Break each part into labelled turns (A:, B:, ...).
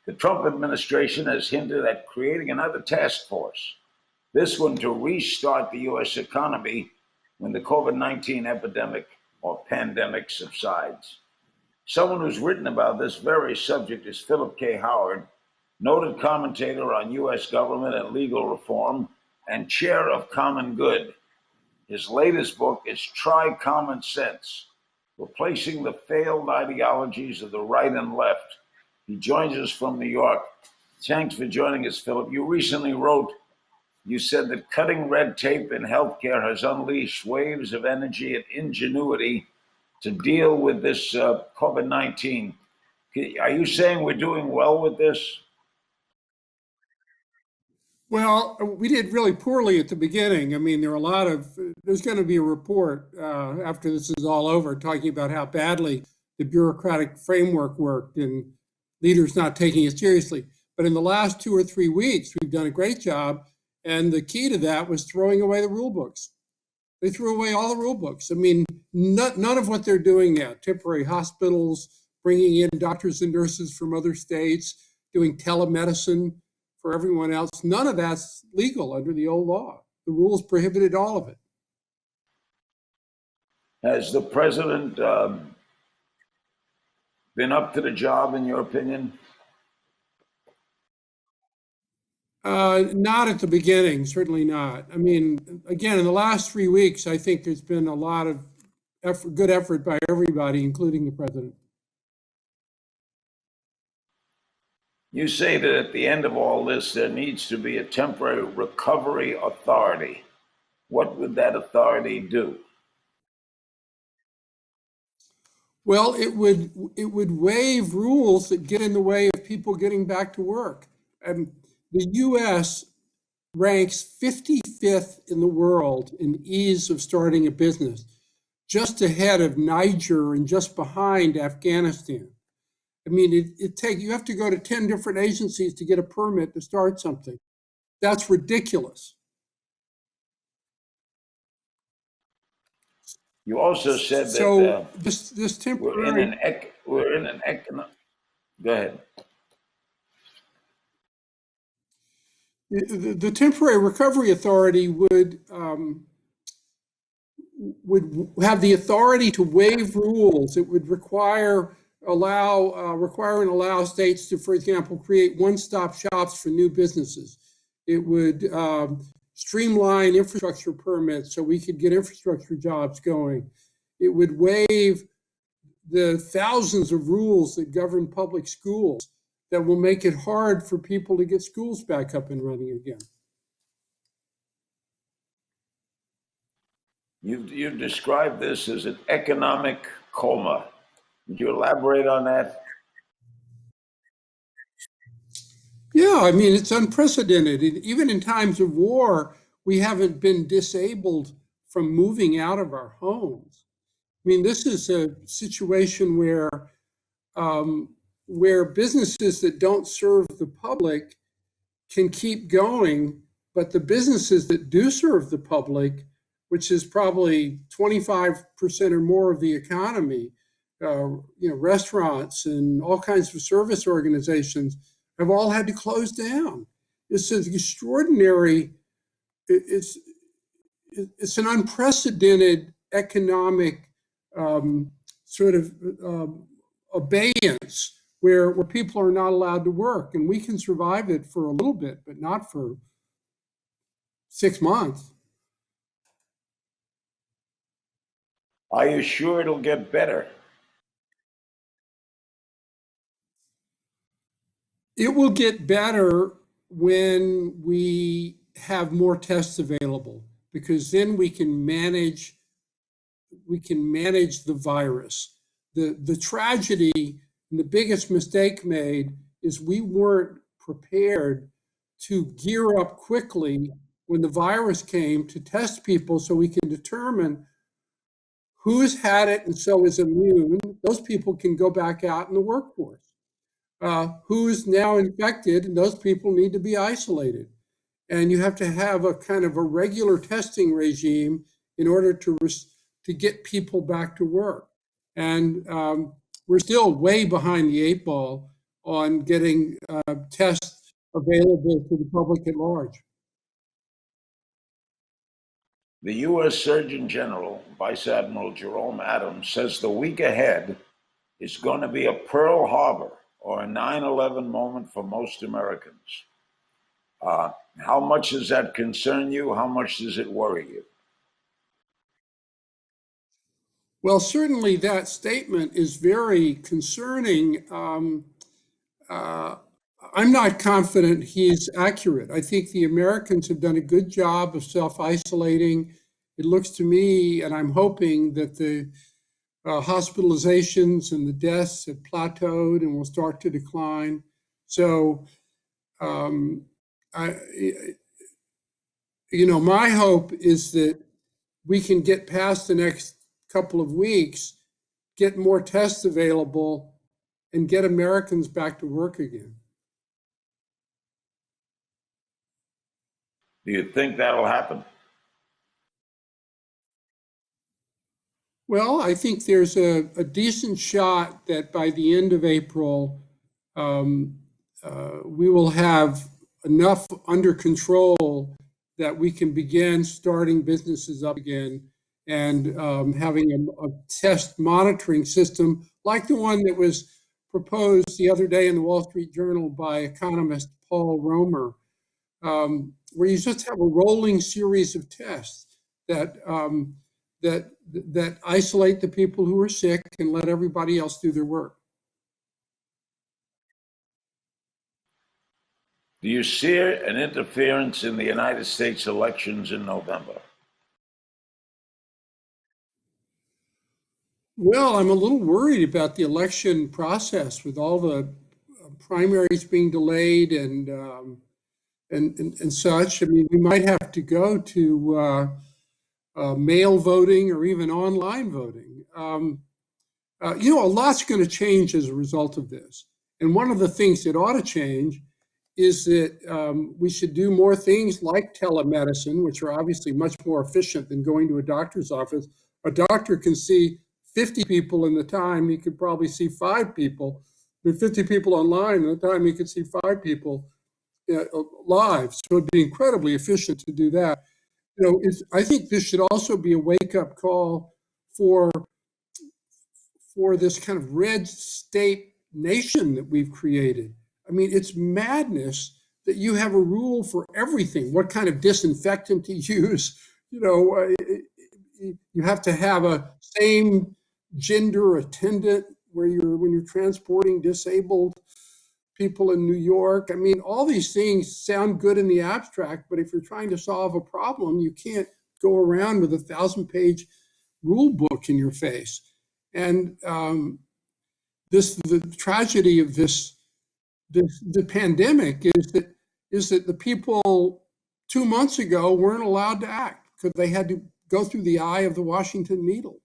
A: The Trump administration has hinted at creating another task force, this one to restart the U.S. economy when the COVID-19 epidemic or pandemic subsides. Someone who's written about this very subject is Philip K. Howard, noted commentator on U.S. government and legal reform and chair of Common Good. His latest book is Try Common Sense, Replacing the Failed Ideologies of the Right and Left. He joins us from New York. Thanks for joining us, Philip. You recently wrote, you said that cutting red tape in healthcare has unleashed waves of energy and ingenuity to deal with this COVID-19. Are you saying we're doing well with this?
B: Well, we did really poorly at the beginning. I mean, there's going to be a report after this is all over talking about how badly the bureaucratic framework worked and leaders not taking it seriously. But in the last 2 or 3 weeks, we've done a great job. And the key to that was throwing away the rule books. They threw away all the rule books. I mean, none of what they're doing now, temporary hospitals, bringing in doctors and nurses from other states, doing telemedicine for everyone else, none of that's legal under the old law. The rules prohibited all of it.
A: Has the president been up to the job, in your opinion?
B: Not at the beginning, certainly not. I mean, again, in the last 3 weeks, I think there's been a lot of good effort by everybody, including the president.
A: You say that at the end of all this, there needs to be a temporary recovery authority. What would that authority do?
B: Well, it would waive rules that get in the way of people getting back to work. The U.S. ranks 55th in the world in ease of starting a business, just ahead of Niger and just behind Afghanistan. I mean, you have to go to 10 different agencies to get a permit to start something. That's ridiculous.
A: You also said that
B: so this temporary
A: we're in an economic. Go ahead.
B: The Temporary Recovery Authority would have the authority to waive rules. It would require and allow states to, for example, create one-stop shops for new businesses. It would streamline infrastructure permits so we could get infrastructure jobs going. It would waive the thousands of rules that govern public schools that will make it hard for people to get schools back up and running again.
A: You've described this as an economic coma. Would you elaborate on that?
B: Yeah, I mean, it's unprecedented. Even in times of war, we haven't been disabled from moving out of our homes. I mean, this is a situation where businesses that don't serve the public can keep going, but the businesses that do serve the public, which is probably 25% or more of the economy, restaurants and all kinds of service organizations, have all had to close down. It's an extraordinary, it's an unprecedented economic abeyance where people are not allowed to work. And we can survive it for a little bit, but not for 6 months.
A: Are you sure it'll get better?
B: It will get better when we have more tests available, because then we can manage the virus. The tragedy and the biggest mistake made is we weren't prepared to gear up quickly when the virus came to test people so we can determine who's had it and so is immune. Those people can go back out in the workforce. Who's now infected, and those people need to be isolated. And you have to have a kind of a regular testing regime in order to get people back to work. And we're still way behind the 8 ball on getting tests available to the public at large.
A: The U.S. Surgeon General, Vice Admiral Jerome Adams, says the week ahead is going to be a Pearl Harbor or a 9/11 moment for most Americans. How much does that concern you? How much does it worry you?
B: Well, certainly that statement is very concerning. Uh, I'm not confident he's accurate. I think the Americans have done a good job of self-isolating. It looks to me, and I'm hoping that the hospitalizations and the deaths have plateaued and will start to decline. So, um, I, my hope is that we can get past the next couple of weeks, get more tests available, and get Americans back to work again.
A: Do you think that'll happen?
B: Well, I think there's a decent shot that by the end of April, um, we will have enough under control that we can begin starting businesses up again and having a test monitoring system like the one that was proposed the other day in the Wall Street Journal by economist Paul Romer, where you just have a rolling series of tests that that isolate the people who are sick and let everybody else do their work.
A: Do you see an interference in the United States elections in November?
B: Well, I'm a little worried about the election process with all the primaries being delayed and such. I mean, we might have to go to mail voting or even online voting. A lot's going to change as a result of this. And one of the things that ought to change is that we should do more things like telemedicine, which are obviously much more efficient than going to a doctor's office. A doctor can see 50 people in the time he could probably see 5 people. With 50 people online, in the time he could see 5 people live. So it'd be incredibly efficient to do that. I think this should also be a wake-up call for this kind of red state nation that we've created. I mean, it's madness that you have a rule for everything, what kind of disinfectant to use. You have to have a same gender attendant when you're transporting disabled people in New York. I mean, all these things sound good in the abstract, but if you're trying to solve a problem, you can't go around with a 1,000-page rule book in your face. And the tragedy of the pandemic is that the people 2 months ago weren't allowed to act because they had to go through the eye of the Washington needle.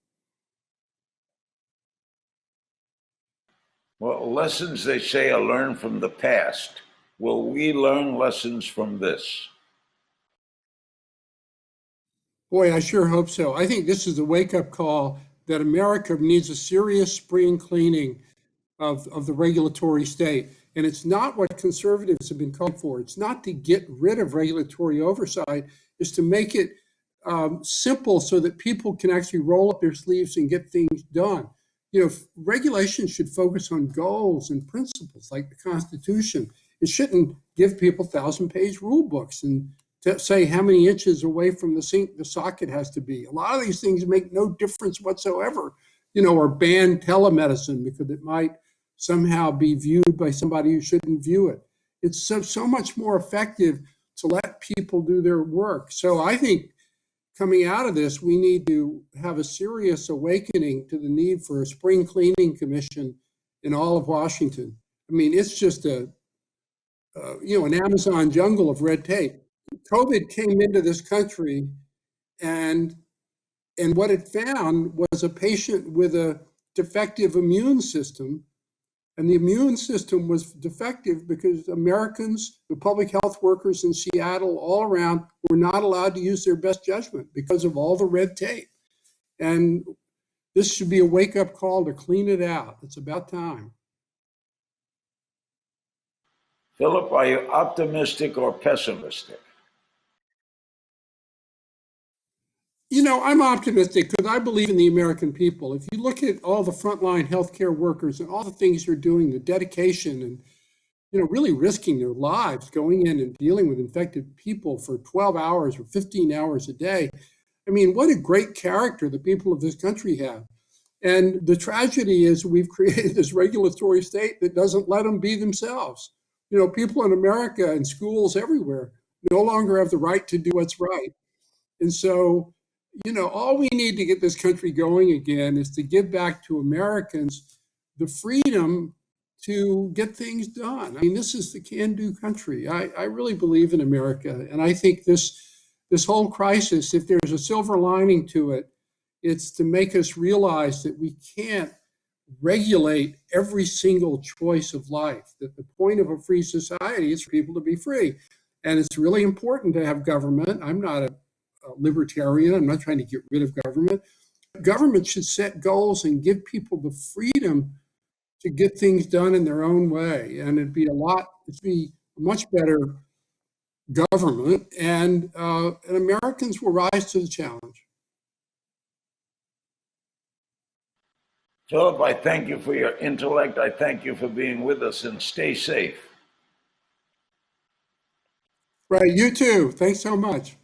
A: Well, lessons, they say, are learned from the past. Will we learn lessons from this?
B: Boy, I sure hope so. I think this is a wake-up call that America needs a serious spring cleaning of the regulatory state. And it's not what conservatives have been calling for. It's not to get rid of regulatory oversight. It's to make it simple so that people can actually roll up their sleeves and get things done. Regulation should focus on goals and principles like the Constitution. It shouldn't give people 1,000-page rule books and to say how many inches away from the sink the socket has to be. A lot of these things make no difference whatsoever, or ban telemedicine because it might somehow be viewed by somebody who shouldn't view it. It's so much more effective to let people do their work. So I think coming out of this, we need to have a serious awakening to the need for a spring cleaning commission in all of Washington. I mean, it's just an Amazon jungle of red tape. COVID came into this country, and what it found was a patient with a defective immune system. And the immune system was defective because Americans, the public health workers in Seattle, all around, were not allowed to use their best judgment because of all the red tape. And this should be a wake-up call to clean it out. It's about time.
A: Philip, are you optimistic or pessimistic?
B: I'm optimistic because I believe in the American people. If you look at all the frontline healthcare workers and all the things they're doing, the dedication and really risking their lives going in and dealing with infected people for 12 hours or 15 hours a day. I mean, what a great character the people of this country have. And the tragedy is we've created this regulatory state that doesn't let them be themselves. People in America and schools everywhere no longer have the right to do what's right. And so, all we need to get this country going again is to give back to Americans the freedom to get things done. I mean, this is the can-do country. I really believe in America. And I think this whole crisis, if there's a silver lining to it, it's to make us realize that we can't regulate every single choice of life, that the point of a free society is for people to be free. And it's really important to have government. I'm not a libertarian. I'm not trying to get rid of government. Government should set goals and give people the freedom to get things done in their own way. And it'd be a much better government, and Americans will rise to the challenge.
A: Philip, I thank you for your intellect. I thank you for being with us, and stay safe.
B: Right, you too. Thanks so much.